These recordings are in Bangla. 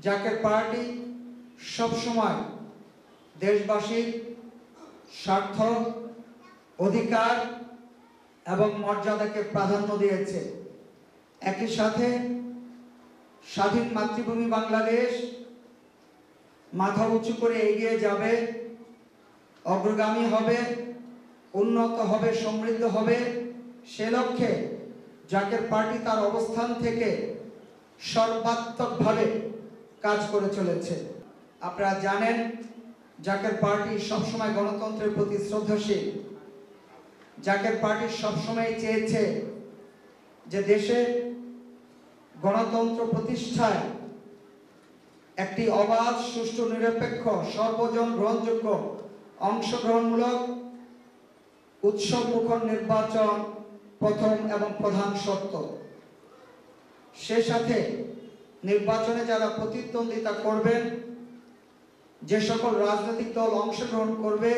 জাকের পার্টি সবসময় দেশবাসীর স্বার্থ, অধিকার এবং মর্যাদাকে প্রাধান্য দিয়েছে। একই সাথে স্বাধীন মাতৃভূমি বাংলাদেশ মাথা উঁচু করে এগিয়ে যাবে, অগ্রগামী হবে, উন্নত হবে, সমৃদ্ধ হবে, সে লক্ষ্যে জাকের পার্টি তার অবস্থান থেকে সর্বাত্মকভাবে কাজ করে চলেছে। আপনারা জানেন জাকের পার্টি সবসময় গণতন্ত্রের প্রতি শ্রদ্ধাশীল। জাকের পার্টি সবসময় চেয়েছে যে দেশে গণতন্ত্র প্রতিষ্ঠায় একটি অবাধ, সুষ্ঠু, নিরপেক্ষ, সর্বজন গ্রহণযোগ্য, অংশগ্রহণমূলক, উৎসবমুখর নির্বাচন প্রথম এবং প্রধান শর্ত। সে সাথে নির্বাচনে যারা প্রতিদ্বন্দ্বিতা করবেন, যে সকল রাজনৈতিক দল অংশগ্রহণ করবে,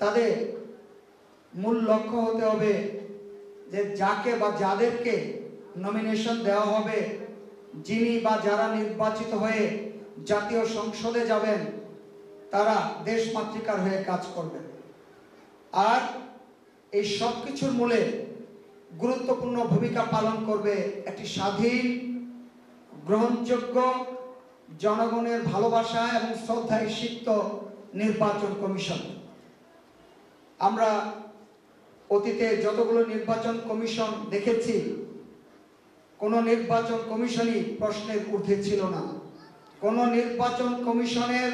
তাদের মূল লক্ষ্য হতে হবে যে যাকে বা যাদেরকে নমিনেশন দেওয়া হবে, যিনি বা যারা নির্বাচিত হয়ে জাতীয় সংসদে যাবেন, তারা দেশ মাতৃকার হয়ে কাজ করবেন। আর এই সব কিছুর মূলে গুরুত্বপূর্ণ ভূমিকা পালন করবে একটি স্বাধীন, গ্রহণযোগ্য, জনগণের ভালোবাসা এবং শ্রদ্ধায় সিক্ত নির্বাচন কমিশন। আমরা অতীতে যতগুলো নির্বাচন কমিশন দেখেছি, কোনো নির্বাচন কমিশনই প্রশ্নের ঊর্ধ্বে ছিল না। কোনো নির্বাচন কমিশনের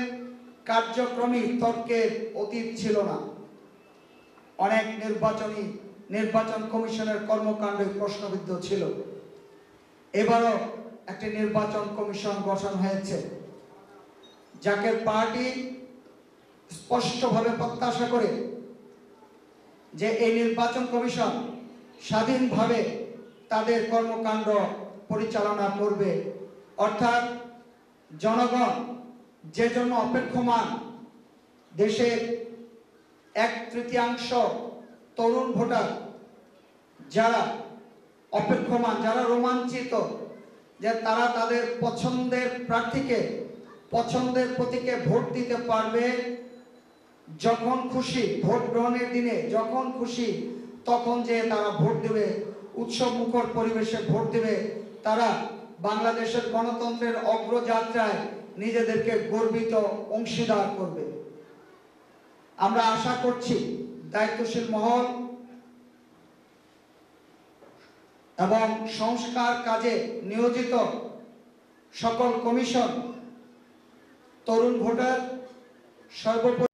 কার্যক্রমই তর্কের অতীত ছিল না। অনেক নির্বাচন কমিশনের কর্মকাণ্ড প্রশ্নবিদ্ধ ছিল। এবারও একটি নির্বাচন কমিশন গঠন হয়েছে। জাকের পার্টি স্পষ্টভাবে প্রত্যাশা করে যে এই নির্বাচন কমিশন স্বাধীনভাবে তাদের কর্মকাণ্ড পরিচালনা করবে। অর্থাৎ জনগণ যে জন্য অপেক্ষমান, দেশের 1/3 তরুণ ভোটার যারা অপেক্ষমান, যারা রোমাঞ্চিত যে তারা তাদের পছন্দের প্রার্থীকে, পছন্দের প্রতীকে ভোট দিতে পারবে, যখন খুশি, ভোট গ্রহণের দিনে যখন খুশি তখন যে তারা ভোট দেবে, উৎসব মুখর পরিবেশে ভোট দেবে, তারা বাংলাদেশের গণতন্ত্রের অগ্রযাত্রায় নিজেদেরকে গর্বিত অংশীদার করবে। আমরা আশা করছি দায়িত্বশীল মহল এবং সংস্কার কাজে নিয়োজিত সকল কমিশন তরুণ ভোটার সর্বোপরি